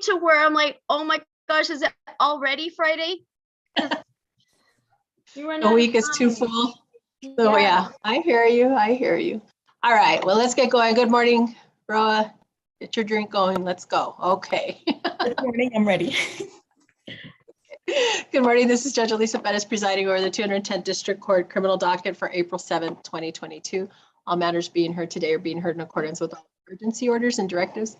to where I'm like, oh my gosh, is it already Friday? The week is too full. So yeah, I hear you. I hear you. All right, well, let's get going. Good morning, Roa. Get your drink going. Let's go. Okay. Good morning. I'm ready. Good morning. This is Judge Alyssa Perez presiding over the 210th District Court criminal docket for April 7th, 2022. All matters being heard today are being heard in accordance with all emergency orders and directives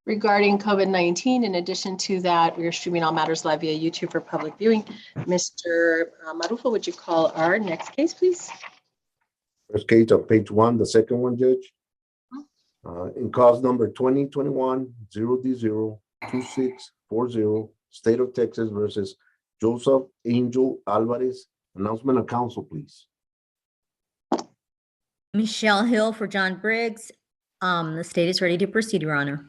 regarding COVID-19. In addition to that, we are streaming all matters live via YouTube for public viewing. Mr. Marufo, would you call our next case, please? First case on page 1, the second one, Judge. In cause number 2021-0D02640, State of Texas versus Joseph Angel Alvarez. Announcement of counsel, please. Michelle Hill for John Briggs. The state is ready to proceed, Your Honor.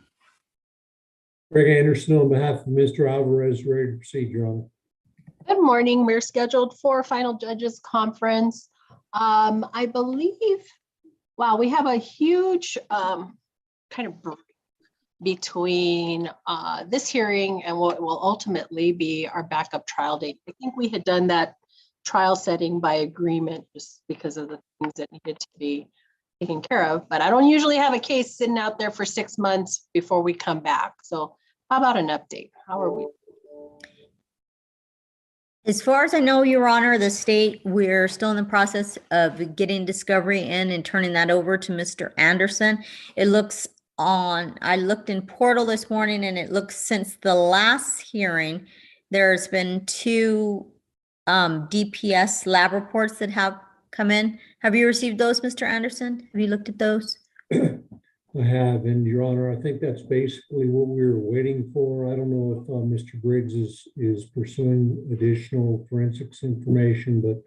Greg Anderson on behalf of Mr. Alvarez, ready to proceed, Your Honor. Good morning. We're scheduled for a final judges conference. I believe, wow, we have a huge kind of break between this hearing and what will ultimately be our backup trial date. I think we had done that trial setting by agreement just because of the things that needed to be taken care of. But I don't usually have a case sitting out there for 6 months before we come back. So how about an update? How are we? As far as I know, Your Honor, the state, we're still in the process of getting discovery in and turning that over to Mr. Anderson. It looks on, I looked in Portal this morning and it looks since the last hearing, there's been 2 DPS lab reports that have come in. Have you received those, Mr. Anderson? Have you looked at those? I have, and Your Honor, I think that's basically what we were waiting for. I don't know if Mr. Briggs is pursuing additional forensics information, but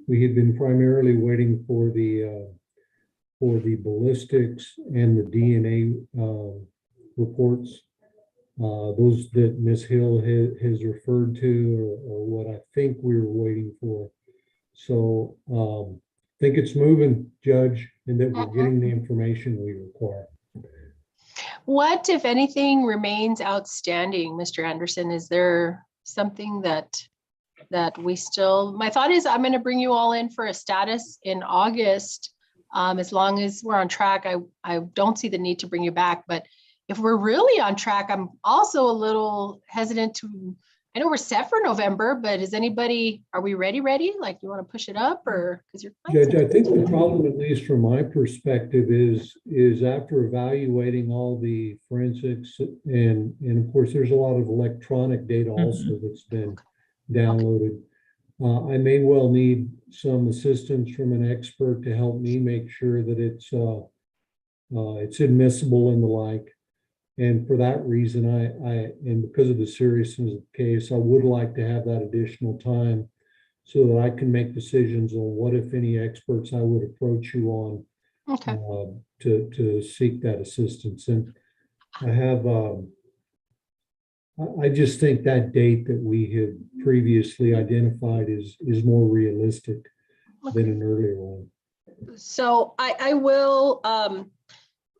we had been primarily waiting for the ballistics and the DNA reports. Those that Ms. Hill has referred to are what I think we were waiting for. So I think it's moving, Judge, and that we're getting the information we require. What, if anything, remains outstanding, Mr. Anderson? Is there something that we still, my thought is I'm going to bring you all in for a status in August. As long as we're on track, I don't see the need to bring you back. But if we're really on track, I'm also a little hesitant to, I know we're set for November, but is anybody, are we ready? Like, you want to push it up or because you're Judge, I think the problem, at least from my perspective, is after evaluating all the forensics and of course there's a lot of electronic data also that's been downloaded. I may well need some assistance from an expert to help me make sure that it's admissible and the like. And for that reason, and because of the seriousness of the case, I would like to have that additional time so that I can make decisions on what, if any, experts I would approach you on to seek that assistance. And I have, I just think that date that we had previously identified is more realistic than an earlier one. So I will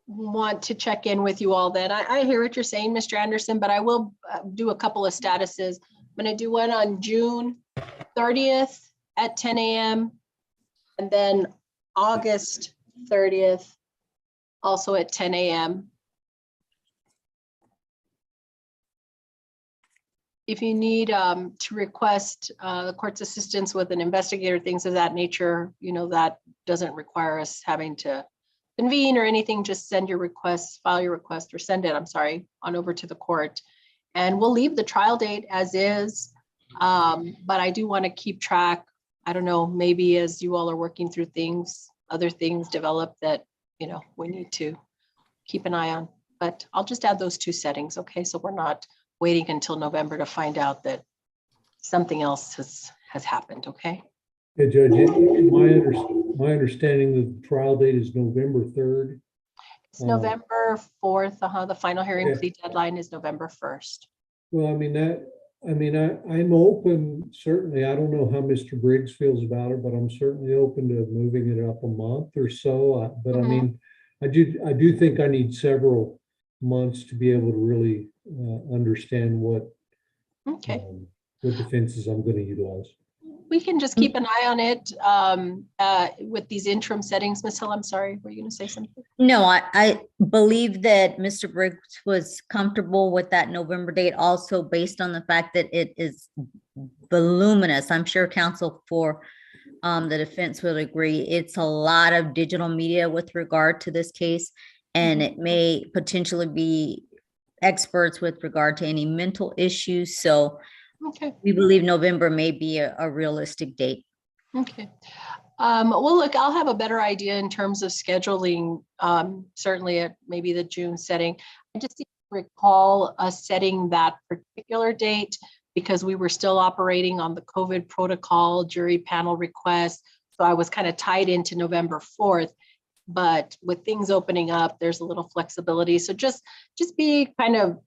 want to check in with you all then. I hear what you're saying, Mr. Anderson, but I will do a couple of statuses. I'm going to do one on June 30th at 10 a.m. and then August 30th also at 10 a.m. If you need to request the court's assistance with an investigator, things of that nature, you know, that doesn't require us having to convene or anything. Just send your request, file your request, or send it, I'm sorry, on over to the court. And we'll leave the trial date as is. But I do want to keep track. I don't know, maybe as you all are working through things, other things develop that, you know, we need to keep an eye on. But I'll just add those 2 settings, okay? So we're not waiting until November to find out that something else has happened, okay? Yeah, Judge, my understanding the trial date is November 3rd. It's November 4th. The final hearing plea deadline is November 1st. Well, I'm open, certainly. I don't know how Mr. Briggs feels about it, but I'm certainly open to moving it up a month or so. But I mean, I do think I need several months to be able to really understand what Okay. what defenses I'm going to utilize. We can just keep an eye on it with these interim settings. Ms. Hill, I'm sorry, were you going to say something? No, I believe that Mr. Briggs was comfortable with that November date also based on the fact that it is voluminous. I'm sure counsel for the defense will agree. It's a lot of digital media with regard to this case, and it may potentially be experts with regard to any mental issues. So Okay. we believe November may be a realistic date. Okay. Well, look, I'll have a better idea in terms of scheduling, certainly at maybe the June setting. I just recall us setting that particular date because we were still operating on the COVID protocol, jury panel request. So I was kind of tied into November 4th. But with things opening up, there's a little flexibility. So just be kind of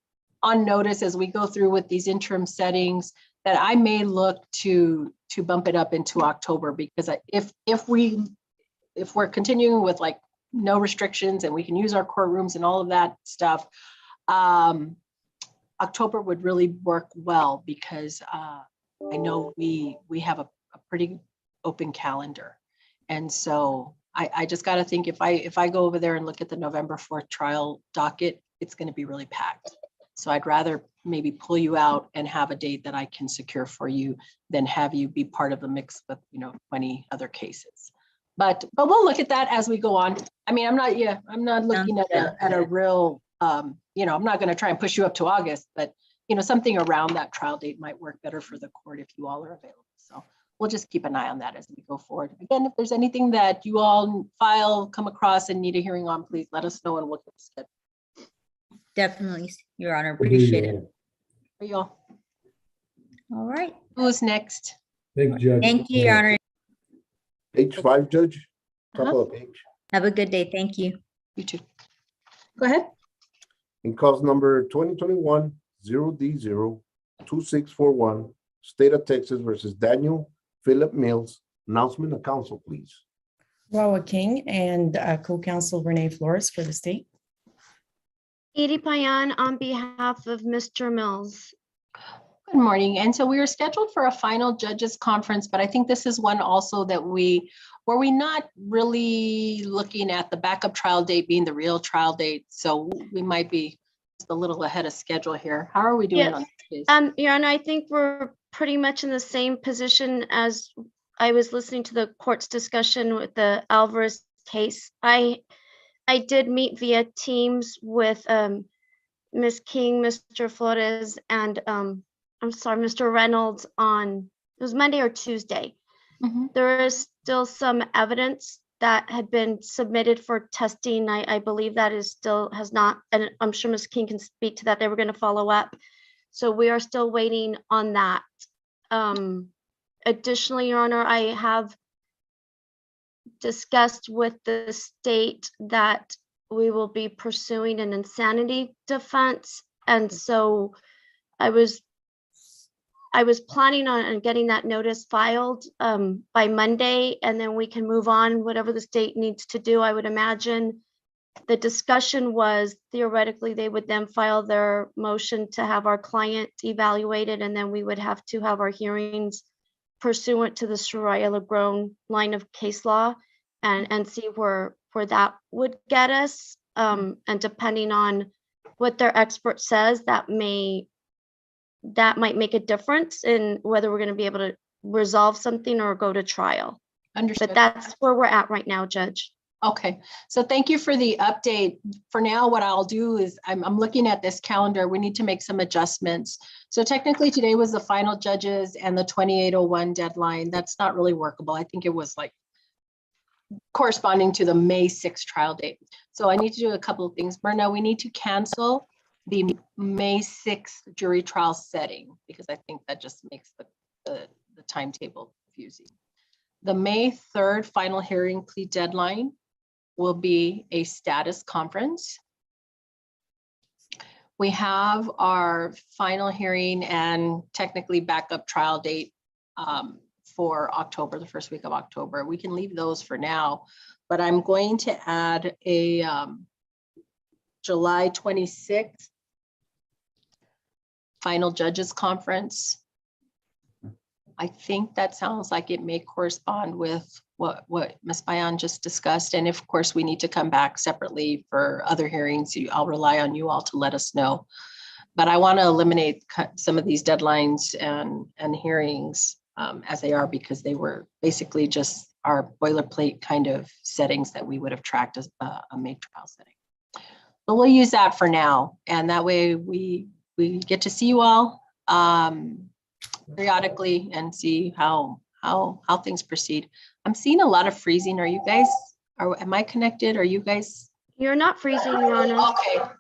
on notice as we go through with these interim settings that I may look to bump it up into October, because if we're continuing with like no restrictions and we can use our courtrooms and all of that stuff, October would really work well, because I know we have a pretty open calendar. And so I just got to think if I go over there and look at the November 4th trial docket, it's going to be really packed. So I'd rather maybe pull you out and have a date that I can secure for you than have you be part of the mix with, 20 other cases. But we'll look at that as we go on. I mean, I'm not looking at a real, I'm not going to try and push you up to August, but something around that trial date might work better for the court if you all are available. So we'll just keep an eye on that as we go forward. Again, if there's anything that you all come across and need a hearing on, please let us know and we'll get it scheduled. Definitely, Your Honor. Appreciate it. For you all. All right. Who's next? Thank you, Judge. Thank you, Your Honor. Page 5, Judge. Top of the page. Have a good day. Thank you. You too. Go ahead. In cause number 2021 0D0 2641, State of Texas versus Daniel Philip Mills. Announcement of counsel, please. Rawa King and co-counsel Renee Flores for the state. Edie Payan on behalf of Mr. Mills. Good morning. And so we are scheduled for a final judges conference, but I think this is one also that were we not really looking at the backup trial date being the real trial date. So we might be just a little ahead of schedule here. How are we doing on this case? Your Honor, I think we're pretty much in the same position as I was listening to the court's discussion with the Alvarez case. I did meet via Teams with Ms. King, Mr. Flores, and Mr. Reynolds it was Monday or Tuesday. Mhm. There is still some evidence that had been submitted for testing. I believe that has not, and I'm sure Ms. King can speak to that. They were going to follow up. So we are still waiting on that. Additionally, Your Honor, I have discussed with the state that we will be pursuing an insanity defense. And so I was planning on getting that notice filed by Monday, and then we can move on, whatever the state needs to do. I would imagine the discussion was theoretically they would then file their motion to have our client evaluated, and then we would have to have our hearings pursuant to the Soraya Lebron line of case law and see where that would get us. And depending on what their expert says, that might make a difference in whether we're going to be able to resolve something or go to trial. Understood. But that's where we're at right now, Judge. Okay, so thank you for the update. For now, what I'll do is I'm looking at this calendar. We need to make some adjustments. So technically today was the final judges and the 2801 deadline. That's not really workable. I think it was like corresponding to the May 6th trial date. So I need to do a couple of things. Myrna, we need to cancel the May 6th jury trial setting because I think that just makes the timetable confusing. The May 3rd final hearing plea deadline will be a status conference. We have our final hearing and technically backup trial date for October, the first week of October. We can leave those for now, but I'm going to add a July 26th final judges conference. I think that sounds like it may correspond with what Ms. Bayan just discussed. And if, of course, we need to come back separately for other hearings, I'll rely on you all to let us know. But I want to eliminate some of these deadlines and hearings as they are, because they were basically just our boilerplate kind of settings that we would have tracked as a MAIC trial setting. But we'll use that for now. And that way we get to see you all periodically and see how things proceed. I'm seeing a lot of freezing. Are you guys, am I connected? Are you guys? You're not freezing, Your Honor.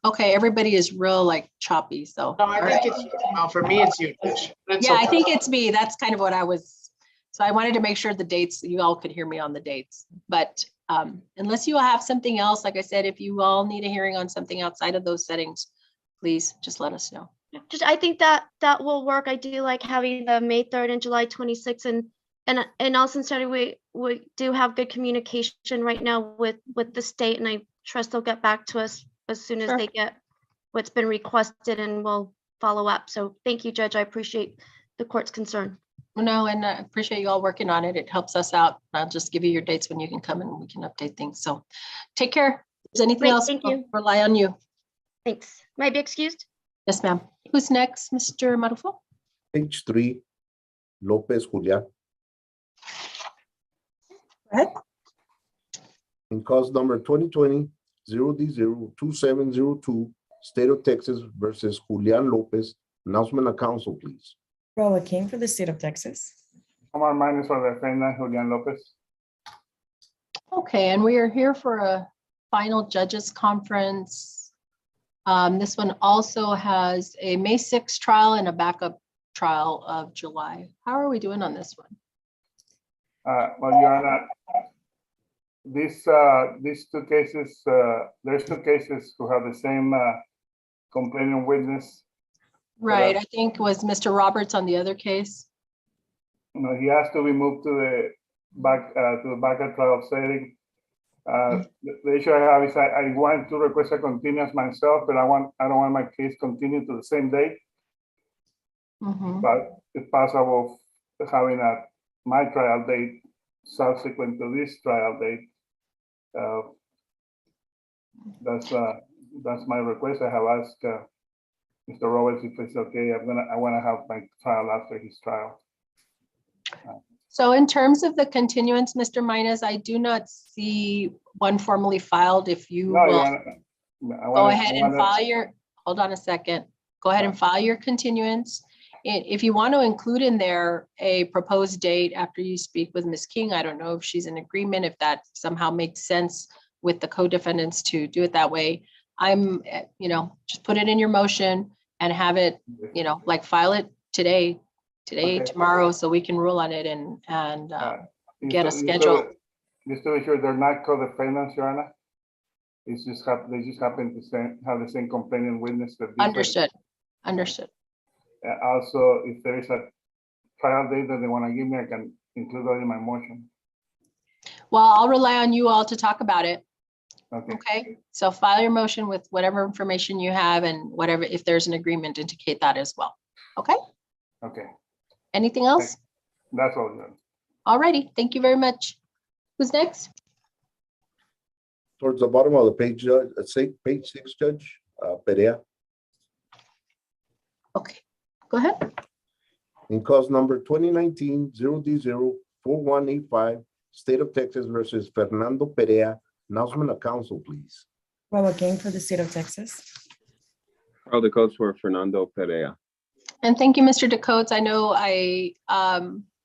Okay, everybody is real like choppy, so. No, I think it's, well, for me, it's you, Tish. It's Yeah, I okay. think it's me. That's kind of what I was, so I wanted to make sure the dates, you all could hear me on the dates. But unless you have something else, like I said, if you all need a hearing on something outside of those settings, please just let us know. I think that will work. I do like having the May 3rd and July 26th, and all sincerity, we do have good communication right now with the state, and I trust they'll get back to us as soon as Sure. they get what's been requested, and we'll follow up. So thank you, Judge. I appreciate the court's concern. No, and I appreciate you all working on it. It helps us out. I'll just give you your dates when you can come and we can update things. So take care. If there's anything Great, else, thank we'll you. rely on you. Thanks. May I be excused? Yes, ma'am. Who's next, Mr. Marufo? Page 3, Lopez Julian. Go ahead. In cause number 2020-0D02702, State of Texas versus Julian Lopez. Announcement of council, please. Roa King for the state of Texas. Omar Magnus for the defendant, Julian Lopez. Okay, and we are here for a final judges conference. This one also has a May 6th trial and a backup trial of July. How are we doing on this one? Well, Your Honor, these two cases, there's two cases who have the same complaining witness. Right, I think was Mr. Roberts on the other case. You know, he has to be moved to the backup trial setting. The issue I have is I want to request a continuance myself, but I don't want my case continued to the same date. Mhm. But it's possible having my trial date subsequent to this trial date. That's my request. I have asked Mr. Roberts if it's okay. I want to have my trial after his trial. So in terms of the continuance, Mr. Minus, I do not see one formally filed. If you No, will go ahead and file your, hold on a second. Go ahead and file your continuance. If you want to include in there a proposed date after you speak with Ms. King, I don't know if she's in agreement, if that somehow makes sense with the co-defendants to do it that way. I'm, just put it in your motion and have it, like file it today, Okay. tomorrow, so we can rule on it and get a schedule. Just to be sure, they're not co-defendants, Your Honor. It's just they just happen to have the same complaining witness. Understood. Also, if there is a trial date that they want to give me, I can include that in my motion. Well, I'll rely on you all to talk about it. Okay. Okay, so file your motion with whatever information you have and whatever, if there's an agreement, indicate that as well. Okay, Okay. anything else? That's all, Your Honor. All righty, thank you very much. Who's next? Towards the bottom of the page, page 6, Judge Perea. Okay, go ahead. In cause number 2019-0D04185, State of Texas versus Fernando Perea. Announcement of council, please. Roa King for the state of Texas. Carl the coach for Fernando Perea. And thank you, Mr. DeCotes. I know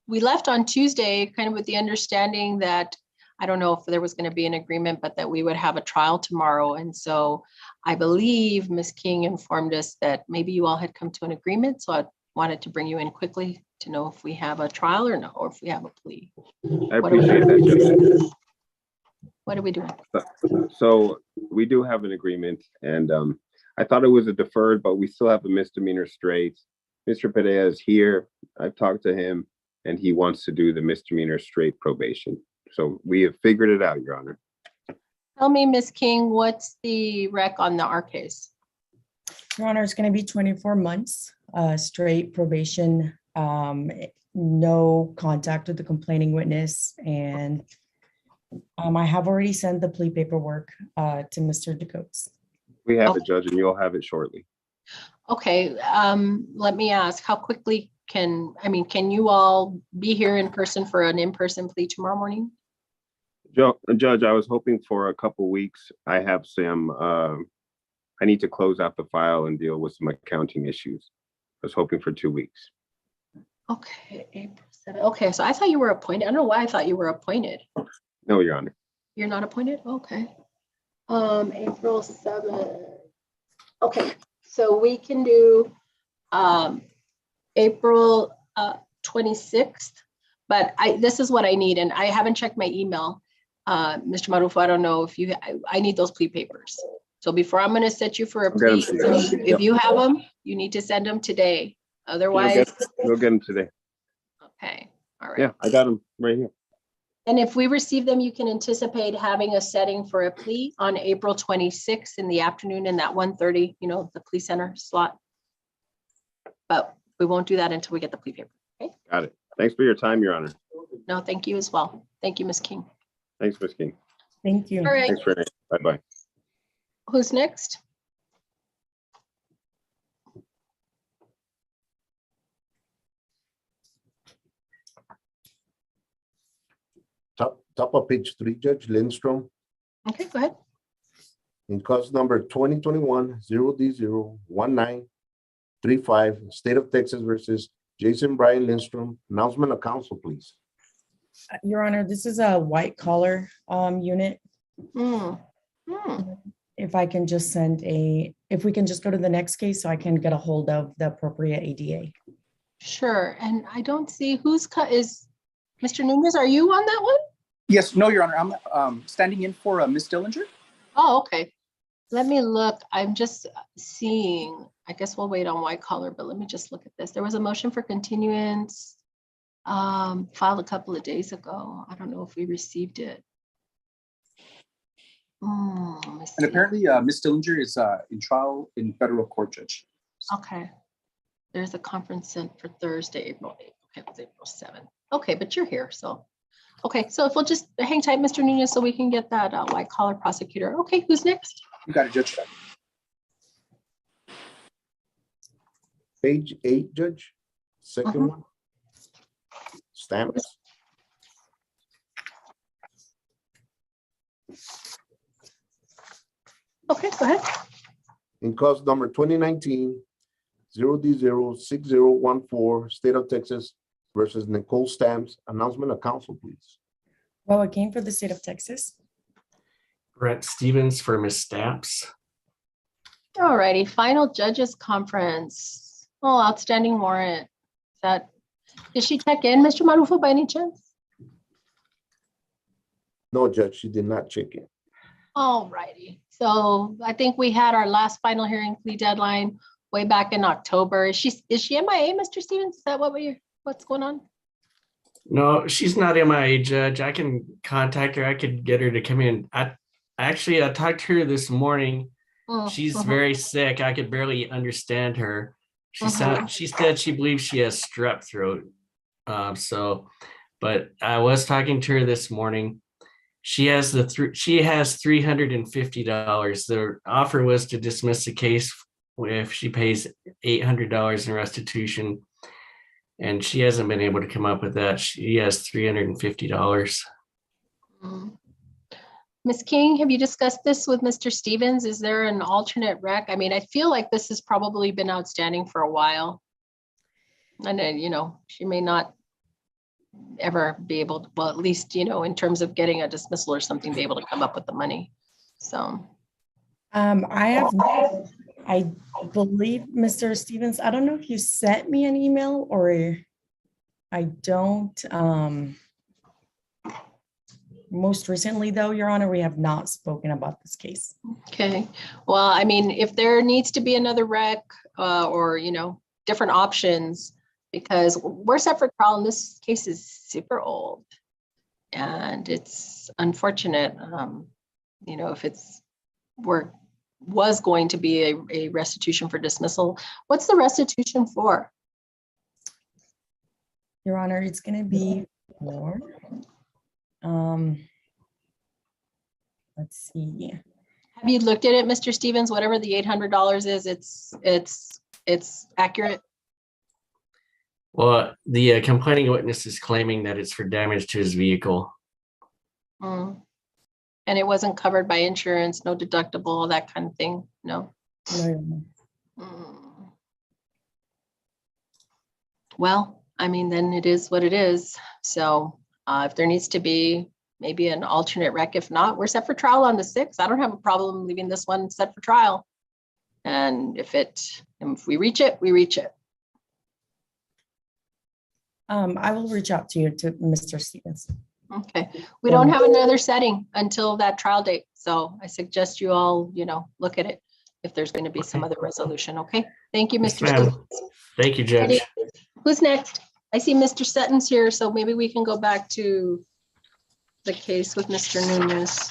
we left on Tuesday kind of with the understanding that, I don't know if there was going to be an agreement, but that we would have a trial tomorrow. And so I believe Ms. King informed us that maybe you all had come to an agreement. So I wanted to bring you in quickly to know if we have a trial or no, or if we have a plea. I appreciate that, Judge. What are we doing? So we do have an agreement, and I thought it was a deferred, but we still have a misdemeanor straight. Mr. Perea is here. I've talked to him, and he wants to do the misdemeanor straight probation. So we have figured it out, Your Honor. Tell me, Ms. King, what's the rec on our case? Your Honor, it's going to be 24 months, straight probation, no contact with the complaining witness. And I have already sent the plea paperwork to Mr. Dakotes. We have Okay. it, Judge, and you'll have it shortly. Okay, let me ask, how quickly can you all be here in person for an in-person plea tomorrow morning? Judge, I was hoping for a couple weeks. I have some, I need to close out the file and deal with some accounting issues. I was hoping for 2 weeks. Okay, April 7th. Okay, so I thought you were appointed. I don't know why I thought you were appointed. No, Your Honor. You're not appointed? Okay. April 7th. Okay, so we can do April 26th, but this is what I need, and I haven't checked my email. Mr. Marufo, I don't know if I need those plea papers. So before I'm gonna set you for a plea, if you have them, you need to send them today. Otherwise. You'll get them today. Okay, all right. Yeah, I got them right here. And if we receive them, you can anticipate having a setting for a plea on April 26th in the afternoon in that 1:30, the plea center slot. But we won't do that until we get the plea paper. Okay. Got it. Thanks for your time, Your Honor. No, thank you as well. Thank you, Ms. King. Thanks, Ms. King. Thank you. All right, Thanks, Renee. Bye-bye. who's next? Top of page 3, Judge Lindstrom, Okay, go ahead. in cause number 2021-0D01935, State of Texas versus Jason Brian Lindstrom. Announcement of council, please. Your Honor, this is a white collar unit. Hmm. Hmm. If I can just if we can just go to the next case so I can get a hold of the appropriate ADA. Sure, and I don't see who's is Mr. Nunez, are you on that one? Yes, no, Your Honor. I'm standing in for Ms. Dillinger. Oh, okay. Let me look. I'm just seeing, I guess we'll wait on white collar, but let me just look at this. There was a motion for continuance filed a couple of days ago. I don't know if we received it. Let me And see. apparently Ms. Dillinger is in trial in federal court, Judge. Okay. There's a conference sent for Thursday, April 8th. Okay, it was April 7th. Okay, but you're here, so. Okay, so if we'll just hang tight, Mr. Nunez, so we can get that white collar prosecutor. Okay, who's next? You got it, Judge. Page 8, Judge, second one. Stamps. Okay, go ahead. In cause number 2019-0D06014, State of Texas versus Nicole Stamps. Announcement of council, please. Well, it came for the state of Texas. Brett Stevens for Ms. Stamps. All righty, final judges conference. Oh, outstanding warrant. Did she check in, Mr. Marufo, by any chance? No, Judge, she did not check in. All righty. So I think we had our last final hearing plea deadline way back in October. Is she MIA, Mr. Stevens? Is that what's going on? No, she's not MIA, Judge. I can contact her. I could get her to come in. I talked to her this morning. She's very sick. I could barely understand her. She said she believes she has strep throat. But I was talking to her this morning. She has $350. The offer was to dismiss the case if she pays $800 in restitution. And she hasn't been able to come up with that. She has $350. Ms. King, have you discussed this with Mr. Stevens? Is there an alternate rec? I mean, I feel like this has probably been outstanding for a while. And then, she may not ever be able to, well, at least, in terms of getting a dismissal or something, be able to come up with the money. So. I believe, Mr. Stevens, I don't know if you sent me an email or I don't. Most recently, though, Your Honor, we have not spoken about this case. Okay. Well, I mean, if there needs to be another rec or, different options, because we're set for trial and this case is super old and it's unfortunate, if we're was going to be a restitution for dismissal. What's the restitution for? Your Honor, it's gonna be for, let's see. Have you looked at it, Mr. Stevens? Whatever the $800 is, it's accurate. Well, the complaining witness is claiming that it's for damage to his vehicle. Mm. And it wasn't covered by insurance, no deductible, that kind of thing, no? No, Your Honor. Mm. Well, I mean, then it is what it is. So if there needs to be maybe an alternate rec, if not, we're set for trial on the 6th. I don't have a problem leaving this one set for trial. And if we reach it, we reach it. I will reach out to Mr. Stevens. Okay, we don't have another setting until that trial date. So I suggest you all, look at it if there's going to be some other resolution. Okay, thank you, Yes, Mr. ma'am. Stevens. Thank you, Judge. Who's next? I see Mr. Sutton's here, so maybe we can go back to the case with Mr. Nunez.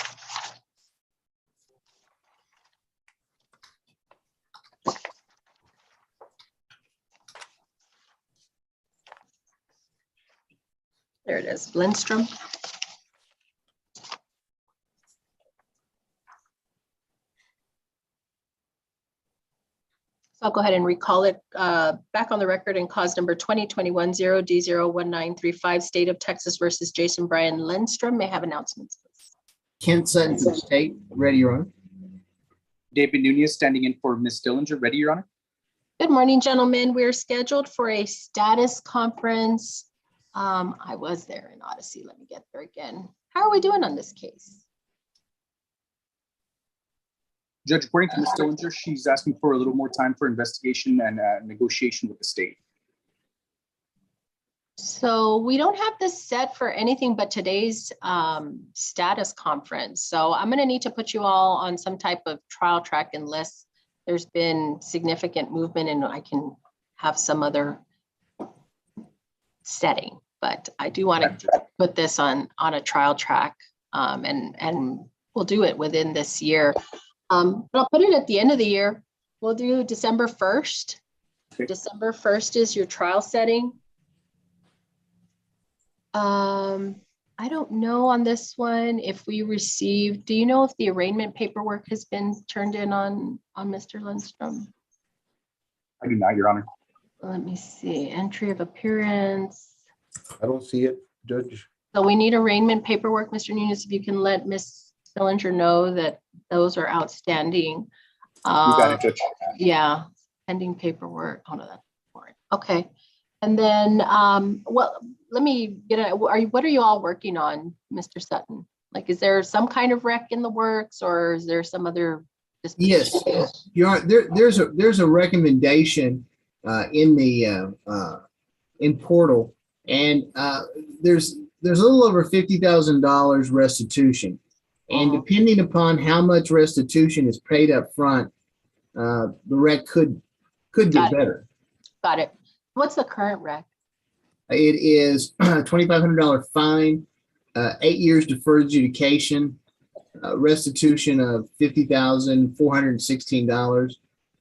There it is, Lindstrom. So I'll go ahead and recall it back on the record in cause number 2021-0D01935, State of Texas versus Jason Brian Lindstrom. May I have announcements, please? Kent Sutton for the state. Ready, Your Honor. David Nunez standing in for Ms. Dillinger. Ready, Your Honor. Good morning, gentlemen. We're scheduled for a status conference. I was there in Odyssey. Let me get there again. How are we doing on this case? Judge, according to Ms. Dillinger, she's asking for a little more time for investigation and negotiation with the state. So we don't have this set for anything but today's status conference. So I'm going to need to put you all on some type of trial track unless there's been significant movement and I can have some other setting. But I do want to put this on a trial track and we'll do it within this year. But I'll put it at the end of the year. We'll do December 1st. Okay. December 1st is your trial setting. I don't know on this one if we received, do you know if the arraignment paperwork has been turned in on Mr. Lindstrom? I do not, Your Honor. Let me see, entry of appearance. I don't see it, Judge. So we need arraignment paperwork, Mr. Nunez, if you can let Ms. Dillinger know that those are outstanding. You got it, Judge. Yeah, pending paperwork. Oh no, that's warrant. Okay. And then, well, let me get what are you all working on, Mr. Sutton? Like, is there some kind of rec in the works or is there some other? Yes, Your Honor, there's a recommendation in the in portal, and there's a little over $50,000 restitution, and depending upon how much restitution is paid up front, the rec could get better. Got it. What's the current rec? It is $2,500 fine, 8 years deferred adjudication, restitution of $50,416,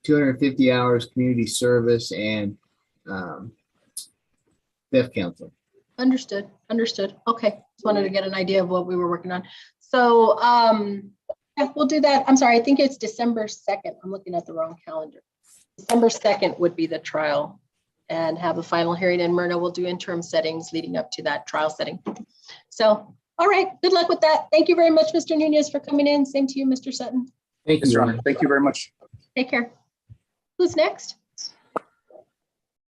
250 hours community service, and theft counseling. Understood. Understood. Okay. Just wanted to get an idea of what we were working on. So yeah, we'll do that. I'm sorry. I think it's December 2nd. I'm looking at the wrong calendar. December 2nd would be the trial and have a final hearing, and Myrna will do interim settings leading up to that trial setting. So, all right. Good luck with that. Thank you very much, Mr. Nunez, for coming in. Same to you, Mr. Sutton. Thank you, Yes, Your Honor. Thank you very much. Take care. Who's next?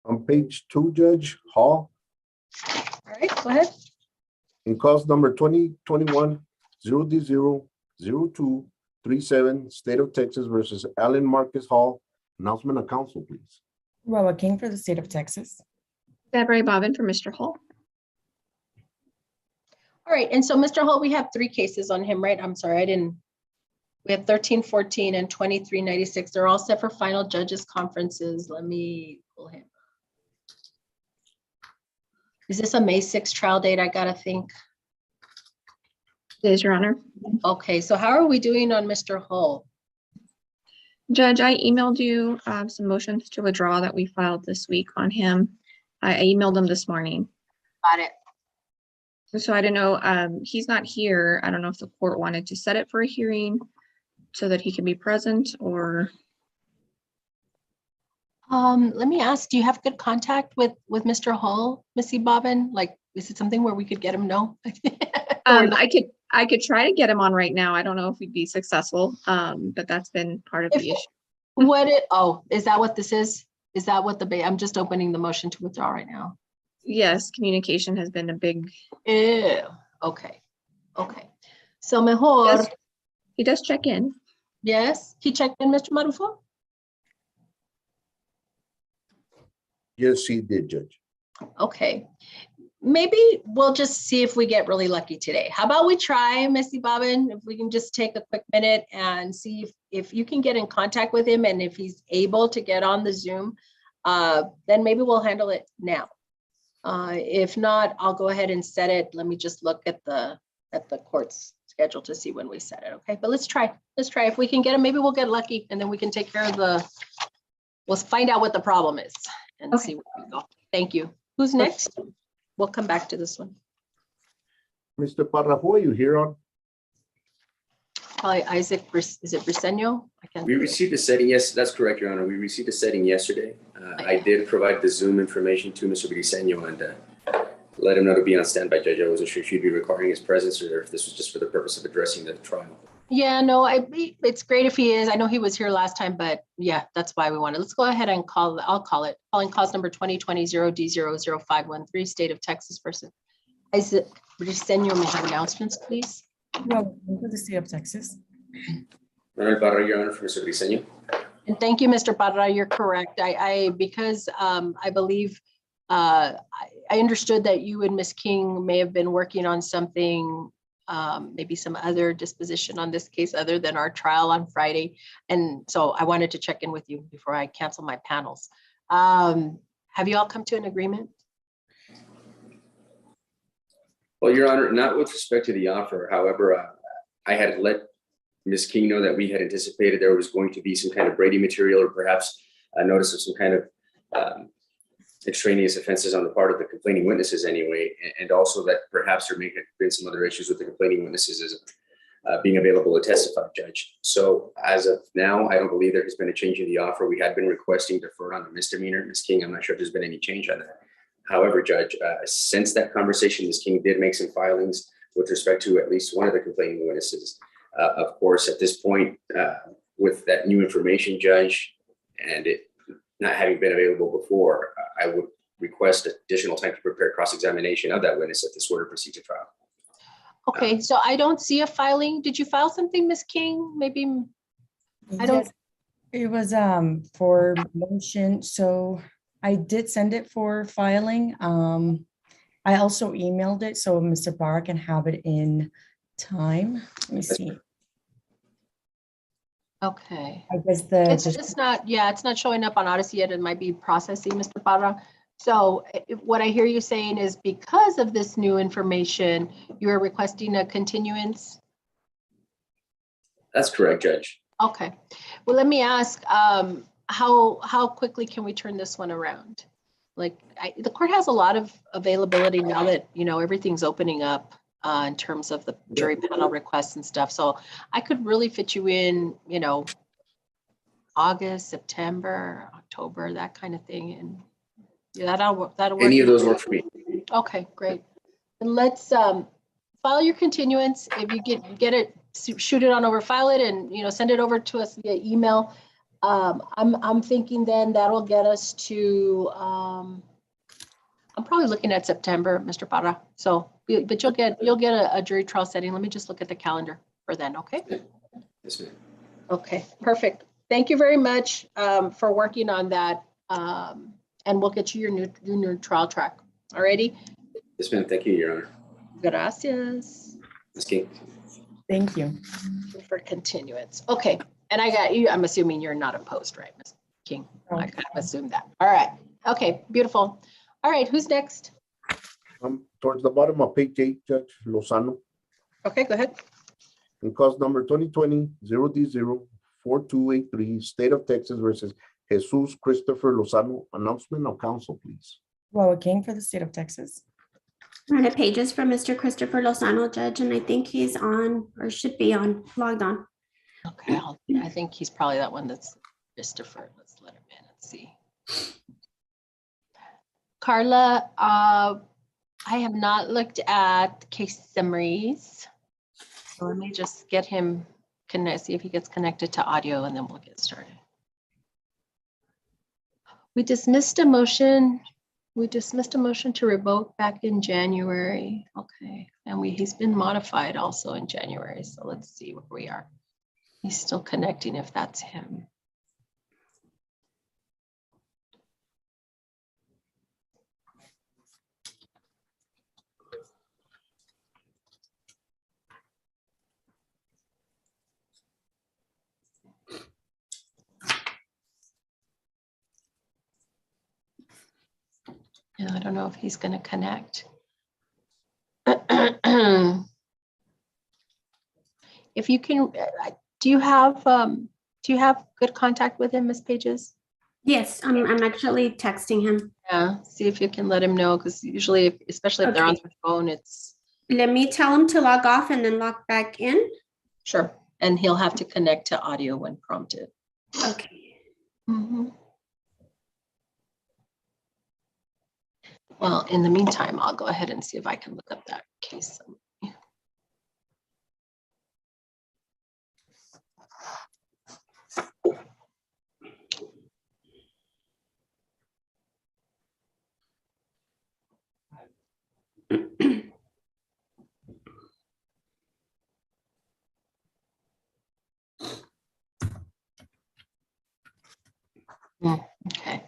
On page 2, Judge Hall, All right, go ahead. in cause number 2021-0D00237, State of Texas versus Allen Marcus Hall. Announcement of council, please. Roa King for the state of Texas. Deborah Bobbin for Mr. Hall. All right, and so Mr. Holt, we have 3 cases on him, right? I'm sorry, we have 1314 and 2396. They're all set for final judges conferences. Let me pull him. Is this a May 6th trial date? I gotta think. It is, Your Honor. Okay, so how are we doing on Mr. Holt? Judge, I emailed you some motions to withdraw that we filed this week on him. I emailed him this morning. Got it. So I don't know, he's not here. I don't know if the court wanted to set it for a hearing so that he can be present or. Let me ask, do you have good contact with Mr. Hall, Missy Bobbin? Like, is it something where we could get him? No? I could try to get him on right now. I don't know if we'd be successful, but that's been part of the issue. Is that what this is? Is that what I'm just opening the motion to withdraw right now. Yes, communication has been a big. Ew. Okay. So mejor. He does check in. Yes, he checked in, Mr. Marufo? Yes, he did, Judge. Okay. Maybe we'll just see if we get really lucky today. How about we try, Missy Bobbin, if we can just take a quick minute and see if you can get in contact with him, and if he's able to get on the Zoom, then maybe we'll handle it now. If not, I'll go ahead and set it. Let me just look at the court's schedule to see when we set it. Okay, but let's try. If we can get him, maybe we'll get lucky, and then we can take care of we'll find out what the problem is and see where we go. Thank you. Who's next? We'll come back to this one. Mr. Parra, who are you here on? Probably Isaac, is it Briseño? We received a setting, yes, that's correct, Your Honor. We received a setting yesterday. I did provide the Zoom information to Mr. Briseño and let him know to be on standby, Judge. I wasn't sure if you'd be requiring his presence or if this was just for the purpose of addressing the trial. Yeah, no, it's great if he is. I know he was here last time, but yeah, that's why we wanted. Let's go ahead and I'll call it. Calling cause number 2020-0D00513, State of Texas versus Isaac Briseño. May I have announcements, please? Welcome to the State of Texas. Manuel Parra, Your Honor, for Mr. Briseño. And thank you, Mr. Parra. You're correct. Because I believe I understood that you and Ms. King may have been working on something, maybe some other disposition on this case other than our trial on Friday. And so I wanted to check in with you before I cancel my panels. Have you all come to an agreement? Well, Your Honor, not with respect to the offer. However, I had let Ms. King know that we had anticipated there was going to be some kind of Brady material or perhaps a notice of some kind of extraneous offenses on the part of the complaining witnesses anyway, and also that perhaps there may have been some other issues with the complaining witnesses as being available to testify, Judge. So as of now, I don't believe there has been a change in the offer. We had been requesting defer on the misdemeanor. Ms. King, I'm not sure if there's been any change on that. However, Judge, since that conversation, Ms. King did make some filings with respect to at least one of the complaining witnesses. Of course, at this point, with that new information, Judge, and it not having been available before, I would request additional time to prepare cross-examination of that witness if this were to proceed to trial. Okay, so I don't see a filing. Did you file something, Ms. King? Maybe I don't. Yes, it was for motion, so I did send it for filing. I also emailed it so Mr. Barr can have it in time. Let me see. Okay. I guess it's not, yeah, it's not showing up on Odyssey yet. It might be processing, Mr. Parra. So what I hear you saying is because of this new information, you are requesting a continuance? That's correct, Judge. Okay. Well, let me ask, how quickly can we turn this one around? Like the court has a lot of availability now that, you know, everything's opening up in terms of the jury panel requests and stuff. So I could really fit you in, you know, August, September, October, that kind of thing. And yeah, that'll work. Any of those work for me. Okay, great. And let's file your continuance. If you get it, shoot it on over, file it, and you know, send it over to us via email. I'm thinking then that'll get us to I'm probably looking at September, Mr. Parra. So, but you'll get a jury trial setting. Let me just look at the calendar for then. Okay. Yes, ma'am. Okay, perfect. Thank you very much for working on that. And we'll get you your new trial track. Alrighty. Yes, ma'am. Thank you, Your Honor. Gracias. Ms. King. Thank you. For continuance. Okay. And I got you. I'm assuming you're not opposed, right, Ms. King? No. I kind of assumed that. All right. Okay. Beautiful. All right. Who's next? Towards the bottom of page 8, Judge Lozano. Okay. Go ahead. In cause number 2020-0D0 4283, State of Texas versus Jesus Christopher Lozano. Announcement of council, please. Loa King for the state of Texas. Miranda Pages for Mr. Christopher Lozano, Judge, and I think he's on or should be on, logged on. Okay, I think he's probably that one that's Christopher. Let's let him in and see. Carla, I have not looked at case summaries. So let me just get him see if he gets connected to audio, and then we'll get started. We dismissed a motion to revoke back in January. Okay, and he's been modified also in January. So let's see where we are. He's still connecting if that's him. Yeah, I don't know if he's going to connect. If you can, do you have good contact with him, Ms. Pages? Yes, I'm actually texting him. Yeah, see if you can let him know, because usually, especially if they're on their phone, it's. Let me tell him to log off and then log back in. Sure, and he'll have to connect to audio when prompted. Okay. Mm-hmm. Well, in the meantime, I'll go ahead and see if I can look up that case. Okay.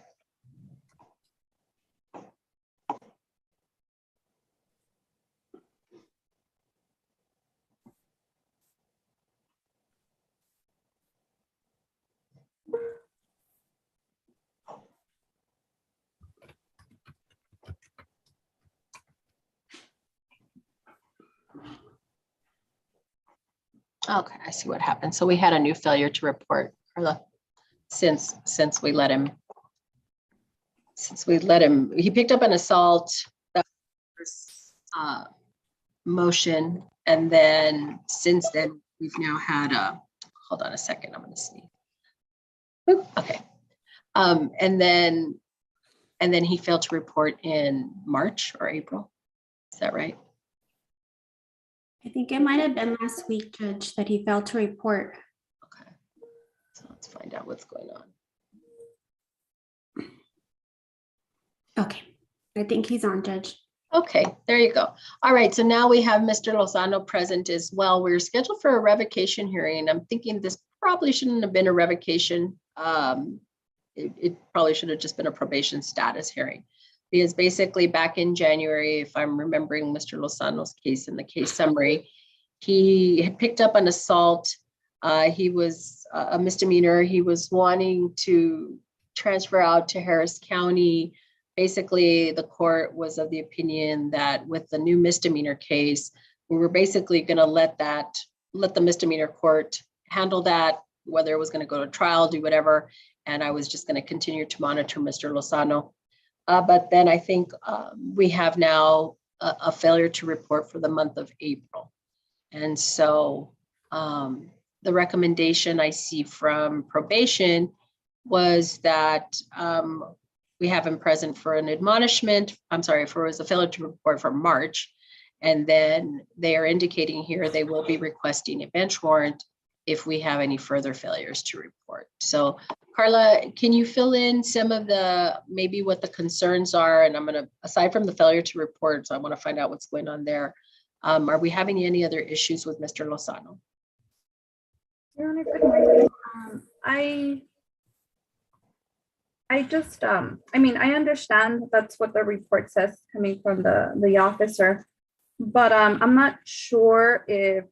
Okay, I see what happened. So we had a new failure to report, Carla, since we let him. He picked up an assault, that was, motion, and then since then we've now had a. Hold on a second, I'm going to see. Oop, okay, and then he failed to report in March or April. Is that right? I think it might have been last week, Judge, that he failed to report. Okay, so let's find out what's going on. Okay, I think he's on, Judge. Okay, there you go. All right, so now we have Mr. Lozano present as well. We're scheduled for a revocation hearing. I'm thinking this probably shouldn't have been a revocation. It probably should have just been a probation status hearing. Because basically back in January, if I'm remembering Mr. Lozano's case in the case summary, he had picked up an assault. He was a misdemeanor. He was wanting to transfer out to Harris County. Basically, the court was of the opinion that with the new misdemeanor case, we were basically going to let the misdemeanor court handle that, whether it was going to go to trial, do whatever. And I was just going to continue to monitor Mr. Lozano. But then I think we have now a failure to report for the month of April. And so the recommendation I see from probation was that we have him present for an admonishment. I'm sorry, it was a failure to report for March. And then they are indicating here they will be requesting a bench warrant if we have any further failures to report. So Carla, can you fill in some of maybe what the concerns are? And I'm going to, aside from the failure to report, so I want to find out what's going on there. Are we having any other issues with Mr. Lozano? Your Honor, good morning. I just, I mean, I understand that's what the report says coming from the officer, but I'm not sure if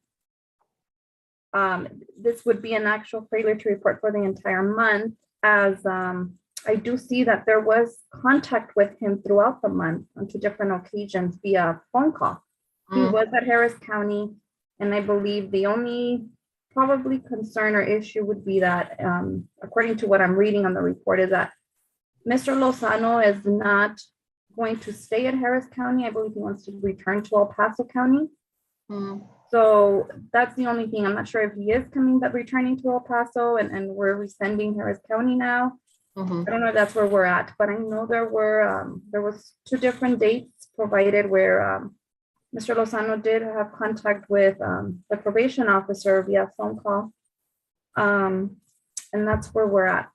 this would be an actual failure to report for the entire month, as I do see that there was contact with him throughout the month on 2 different occasions via phone call. He was at Harris County, and I believe the only probably concern or issue would be that, according to what I'm reading on the report, is that Mr. Lozano is not going to stay at Harris County. I believe he wants to return to El Paso County. So that's the only thing. I'm not sure if he is returning to El Paso and we're rescinding Harris County now. I don't know if that's where we're at, but I know there was 2 different dates provided where Mr. Lozano did have contact with the probation officer via phone call. And that's where we're at.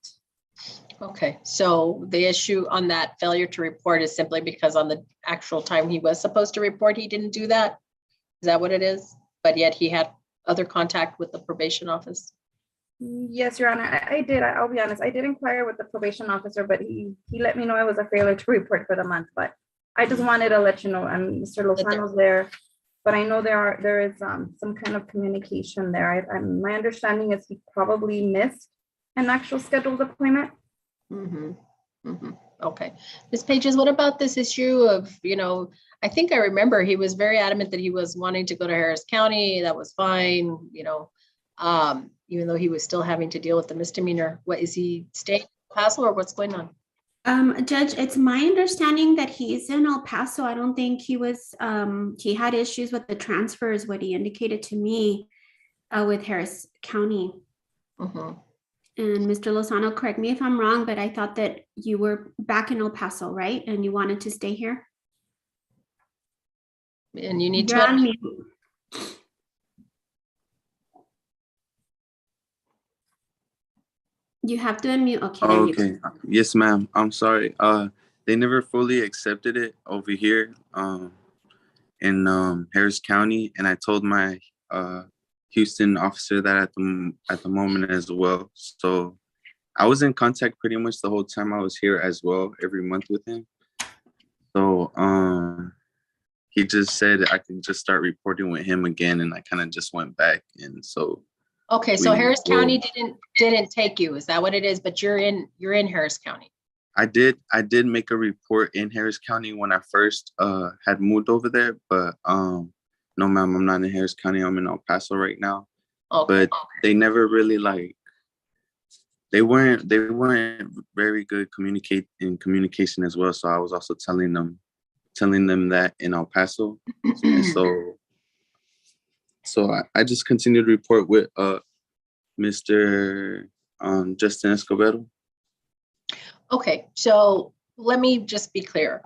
Okay, so the issue on that failure to report is simply because on the actual time he was supposed to report, he didn't do that? Is that what it is? But yet he had other contact with the probation office? Yes, Your Honor, I did. I'll be honest. I did inquire with the probation officer, but he let me know it was a failure to report for the month. But I just wanted to let you know, Mr. Lozano's there, but I know there is some kind of communication there. My understanding is he probably missed an actual scheduled appointment. Okay. Ms. Pages, what about this issue of, I think I remember he was very adamant that he was wanting to go to Harris County. That was fine, even though he was still having to deal with the misdemeanor. What, is he staying in El Paso or what's going on? Judge, it's my understanding that he's in El Paso. I don't think he was, he had issues with the transfer is what he indicated to me with Harris County. And Mr. Lozano, correct me if I'm wrong, but I thought that you were back in El Paso, right? And you wanted to stay here? And you need You're to. on mute. You have to unmute. Okay. There you go. Okay. Yes, ma'am. I'm sorry. They never fully accepted it over here in Harris County, and I told my Houston officer that at the moment as well. So I was in contact pretty much the whole time I was here as well, every month with him. So he just said I could just start reporting with him again, and I kind of just went back, and so. Okay, so Harris County didn't take you. Is that what it is? But you're in Harris County. I did make a report in Harris County when I first had moved over there, but no, ma'am, I'm not in Harris County. I'm in El Paso right now. Okay. But they never really they weren't very good in communication as well. So I was also telling them that in El Paso. And so I just continued to report with Mr. Justin Escobedo. Okay, so let me just be clear.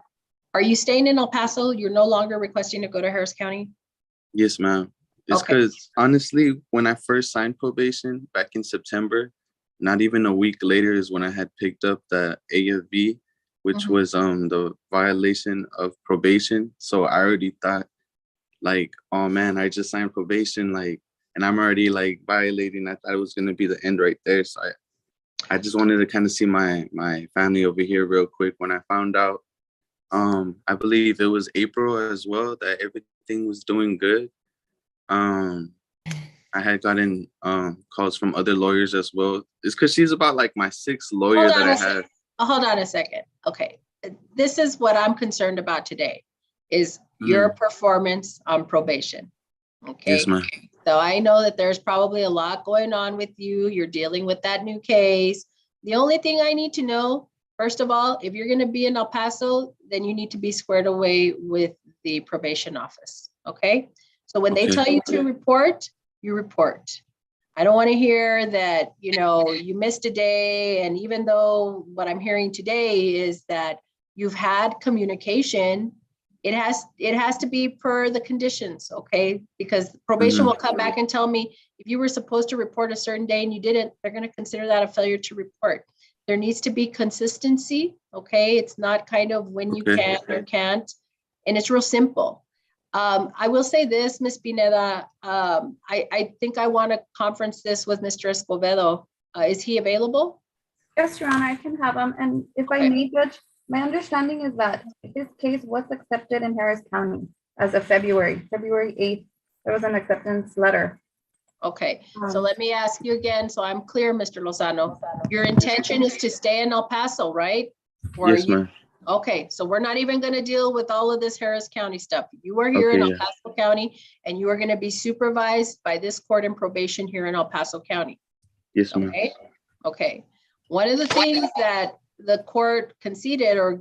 Are you staying in El Paso? You're no longer requesting to go to Harris County? Yes, ma'am. It's because honestly, when I first signed probation back in September, not even a week later is when I had picked up the AFV, which was the violation of probation. So I already thought, like, oh man, I just signed probation, like, and I'm already like violating. I thought it was gonna be the end right there. So I just wanted to kind of see my family over here real quick. When I found out, I believe it was April as well, that everything was doing good. I had gotten calls from other lawyers as well. It's because she's about like my 6th lawyer that I had. Hold on a second. Okay, this is what I'm concerned about today, is your performance on probation. Okay. Yes, ma'am. So I know that there's probably a lot going on with you. You're dealing with that new case. The only thing I need to know, first of all, if you're going to be in El Paso, then you need to be squared away with the probation office. Okay. So when they tell you to report, you report. I don't want to hear that, you missed a day. And even though what I'm hearing today is that you've had communication, it has to be per the conditions, okay? Because probation will come back and tell me if you were supposed to report a certain day and you didn't, they're going to consider that a failure to report. There needs to be consistency, okay? It's not kind of when you can or can't, and it's real simple. I will say this, Ms. Pineda, I think I want to conference this with Mr. Escobedo. Is he available? Yes, Your Honor, I can have him. And if I may, Judge, my understanding is that his case was accepted in Harris County as of February 8th. There was an acceptance letter. Okay, so let me ask you again, so I'm clear, Mr. Lozano. Your intention is to stay in El Paso, right? Or yes, ma'am. Okay, so we're not even gonna deal with all of this Harris County stuff. You are here in Okay, El Paso County, and you are gonna be supervised by this court in probation here in El Paso County. yes, ma'am. Okay, okay. One of the things that the court conceded or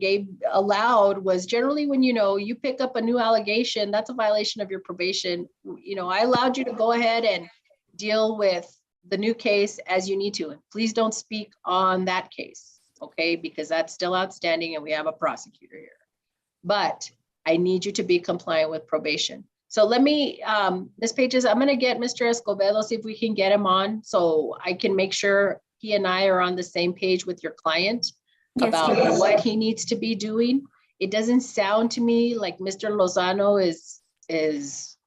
allowed was generally when, you pick up a new allegation, that's a violation of your probation. I allowed you to go ahead and deal with the new case as you need to. And please don't speak on that case, okay? Because that's still outstanding and we have a prosecutor here. But I need you to be compliant with probation. So let me, Ms. Pages, I'm gonna get Mr. Escobedo, see if we can get him on so I can make sure he and I are on the same page with your client about what he needs to be doing. It doesn't sound to me like Mr. Lozano is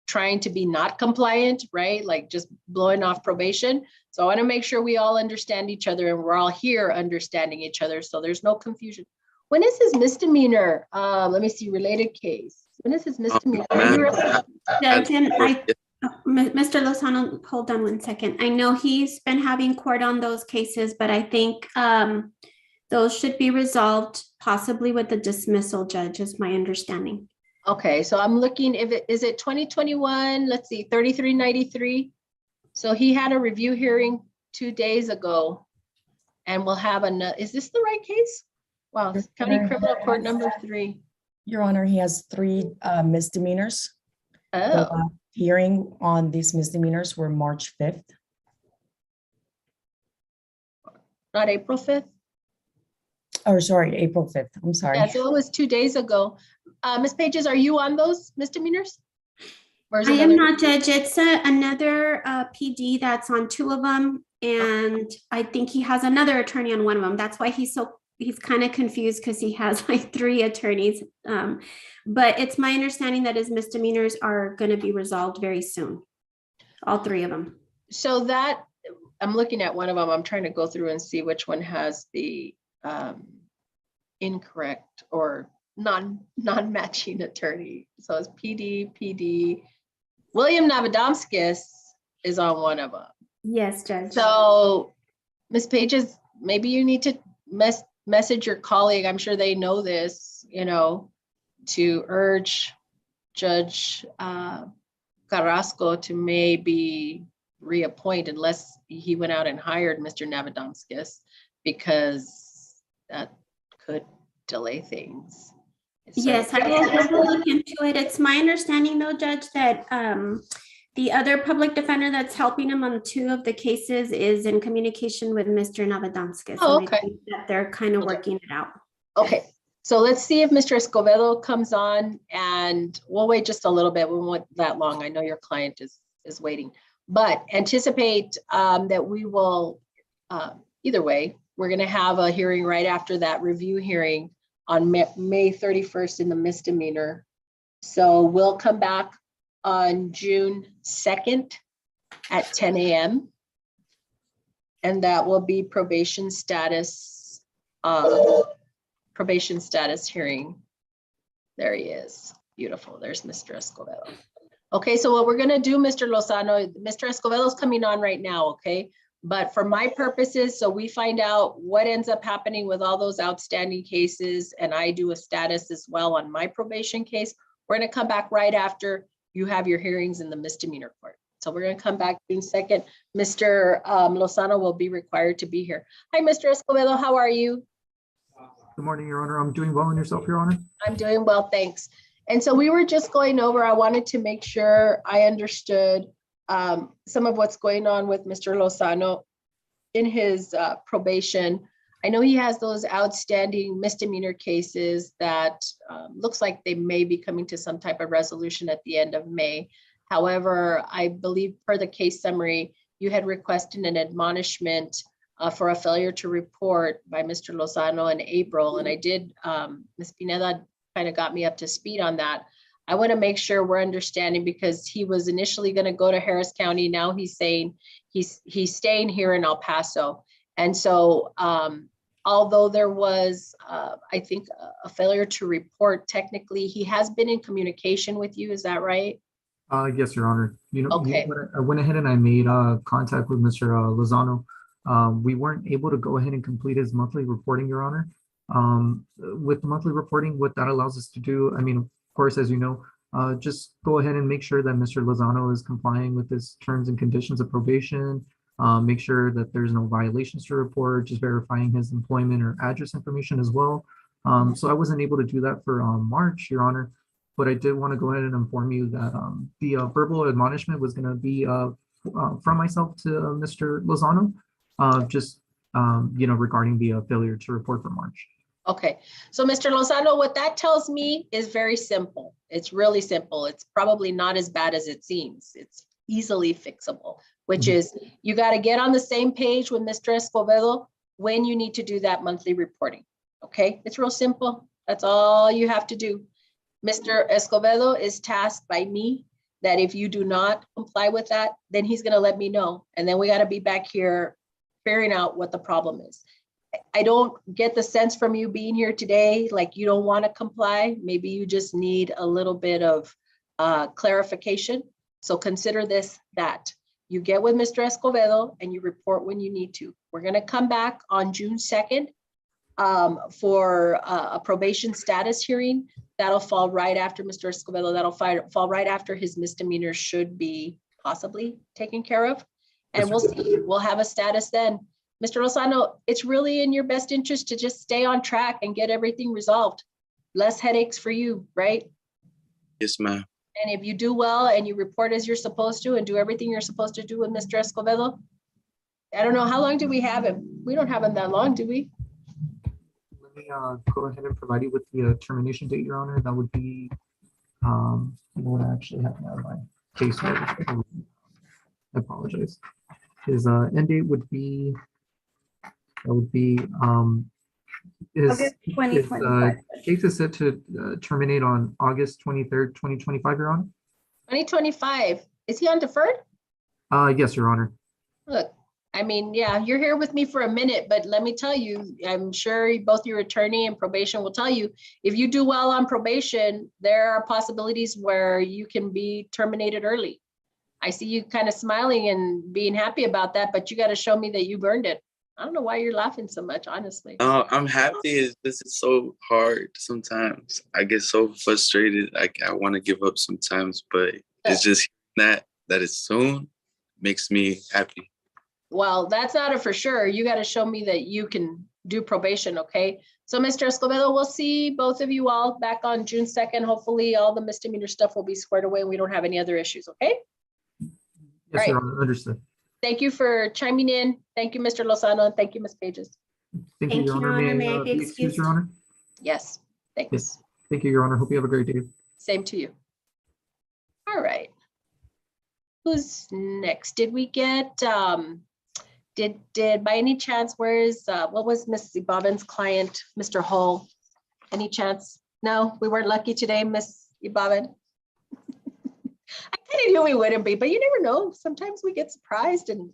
trying to be not compliant, right? Like just blowing off probation. So I want to make sure we all understand each other and we're all here understanding each other. So there's no confusion. When is his misdemeanor? Let me see, related case. When is his misdemeanor? Judge, and Mr. Lozano, hold on one second. I know he's been having court on those cases, but I think those should be resolved possibly with the dismissal, Judge, is my understanding. Okay, so I'm looking, is it 2021? Let's see, 3393. So he had a review hearing 2 days ago, and we'll have another. Is this the right case? Wow, County Criminal Court number 3. Your Honor, he has 3 misdemeanors. The Oh, hearing on these misdemeanors were March 5th. not April 5th? Or sorry, April 5th. I'm sorry. Yeah, so it was 2 days ago. Ms. Pages, are you on those misdemeanors? Or is I it am another- not, Judge. It's another PD that's on 2 of them. And I think he has another attorney on one of them. That's why he's kind of confused because he has like 3 attorneys. But it's my understanding that his misdemeanors are going to be resolved very soon. All 3 of them. So that, I'm looking at one of them. I'm trying to go through and see which one has the incorrect or non-matching attorney. So it's PD. William Navadomskis is on one of them. Yes, Judge. So Ms. Pages, maybe you need to message your colleague. I'm sure they know this, to urge Judge Carrasco to maybe reappoint unless he went out and hired Mr. Navadomskis, because that could delay things. Yes, I will look into it. It's my understanding though, Judge, that the other public defender that's helping him on 2 of the cases is in communication with Mr. Navadomskis. Oh, and okay. I think that they're kind of working it out. Okay, so let's see if Mr. Escobedo comes on, and we'll wait just a little bit. We won't that long. I know your client is waiting, but anticipate that we will, either way, we're going to have a hearing right after that review hearing on May 31st in the misdemeanor. So we'll come back on June 2nd at 10 a.m. And that will be probation status hearing. There he is. Beautiful. There's Mr. Escobedo. Okay, so what we're going to do, Mr. Lozano, Mr. Escobedo is coming on right now, okay? But for my purposes, so we find out what ends up happening with all those outstanding cases, and I do a status as well on my probation case, we're going to come back right after you have your hearings in the misdemeanor court. So we're going to come back June 2nd. Mr. Lozano will be required to be here. Hi, Mr. Escobedo, how are you? Good morning, Your Honor. I'm doing well, and yourself, Your Honor? I'm doing well, thanks. And so we were just going over, I wanted to make sure I understood some of what's going on with Mr. Lozano in his probation. I know he has those outstanding misdemeanor cases that looks like they may be coming to some type of resolution at the end of May. However, I believe per the case summary, you had requested an admonishment for a failure to report by Mr. Lozano in April. And I did, Ms. Pineda kind of got me up to speed on that. I want to make sure we're understanding, because he was initially going to go to Harris County. Now he's saying he's staying here in El Paso. And so although there was, I think, a failure to report, technically, he has been in communication with you. Is that right? Yes, Your Honor. Okay. I went ahead and I made contact with Mr. Lozano. We weren't able to go ahead and complete his monthly reporting, Your Honor. With the monthly reporting, what that allows us to do, I mean, of course, as you know, just go ahead and make sure that Mr. Lozano is complying with his terms and conditions of probation. Make sure that there's no violations to report, just verifying his employment or address information as well. So I wasn't able to do that for March, Your Honor, but I did want to go ahead and inform you that the verbal admonishment was going to be from myself to Mr. Lozano, regarding the failure to report for March. Okay, so Mr. Lozano, what that tells me is very simple. It's really simple. It's probably not as bad as it seems. It's easily fixable, which is you got to get on the same page with Mr. Escobedo when you need to do that monthly reporting. Okay, it's real simple. That's all you have to do. Mr. Escobedo is tasked by me that if you do not comply with that, then he's going to let me know. And then we got to be back here figuring out what the problem is. I don't get the sense from you being here today, like you don't want to comply. Maybe you just need a little bit of clarification. So consider this, that you get with Mr. Escobedo and you report when you need to. We're going to come back on June 2nd for a probation status hearing. That'll fall right after Mr. Escobedo. That'll fall right after his misdemeanor should be possibly taken care of. And we'll see, we'll have a status then. Mr. Lozano, it's really in your best interest to just stay on track and get everything resolved. Less headaches for you, right? Yes, ma'am. And if you do well and you report as you're supposed to and do everything you're supposed to do with Mr. Escobedo, I don't know, how long do we have him? We don't have him that long, do we? Let me go ahead and provide you with the termination date, Your Honor. That would be what I actually have now in my case. I apologize. His end date would be, his August 2025. case is set to terminate on August 23rd, 2025, Your Honor. 2025. Is he on deferred? Yes, Your Honor. Look, I mean, yeah, you're here with me for a minute, but let me tell you, I'm sure both your attorney and probation will tell you, if you do well on probation, there are possibilities where you can be terminated early. I see you kind of smiling and being happy about that, but you got to show me that you've earned it. I don't know why you're laughing so much, honestly. I'm happy. This is so hard sometimes. I get so frustrated. I want to give up sometimes, but it's just that it's soon makes me happy. Well, that's not a for sure. You got to show me that you can do probation, okay? So Mr. Escobedo, we'll see both of you all back on June 2nd. Hopefully all the misdemeanor stuff will be squared away and we don't have any other issues, okay? Yes, Your Honor, understood. Thank you for chiming in. Thank you, Mr. Lozano, and thank you, Ms. Pages. Thank you, Your Honor. May I be excused, Your Honor? Yes, thanks. Yes. Thank you, Your Honor. Hope you have a great day. Same to you. All right. Who's next? Did we get, did by any chance, what was Ms. Ibaben's client, Mr. Hull? Any chance? No, we weren't lucky today, Ms. Ibaben. I kind of knew we wouldn't be, but you never know. Sometimes we get surprised and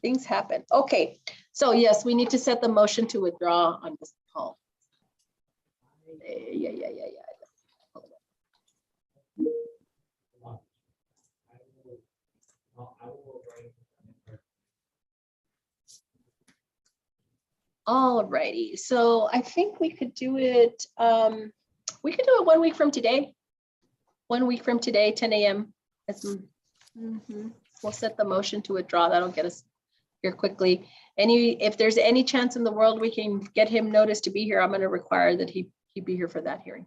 things happen. Okay, so yes, we need to set the motion to withdraw on Mr. Hull. Yeah. All righty, so I think we could do it, 1 week from today. 1 week from today, 10 a.m. We'll set the motion to withdraw. That'll get us here quickly. If there's any chance in the world we can get him notice to be here, I'm going to require that he be here for that hearing.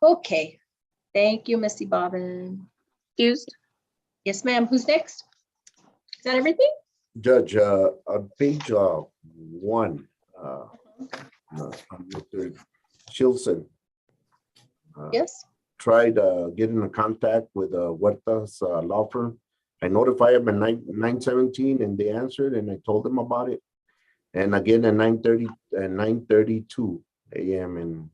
Okay. Thank you, Missy Bobbin. Excused? Yes, ma'am. Who's next? Is that everything? Judge, on page 1, Mr. Shilson. Yes. Tried getting in contact with Huerta's law firm. I notified them at 9:17 and they answered and I told them about it. And again at 9:30 and 9:32 a.m. and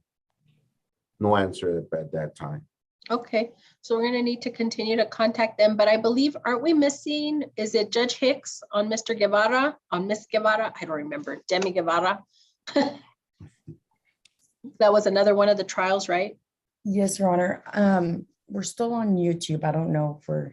no answer at that time. Okay, so we're gonna need to continue to contact them, but I believe, aren't we missing, is it Judge Hicks on Mr. Guevara, on Miss Guevara? I don't remember, Demi Guevara. That was another one of the trials, right? Yes, Your Honor. We're still on YouTube. I don't know if we're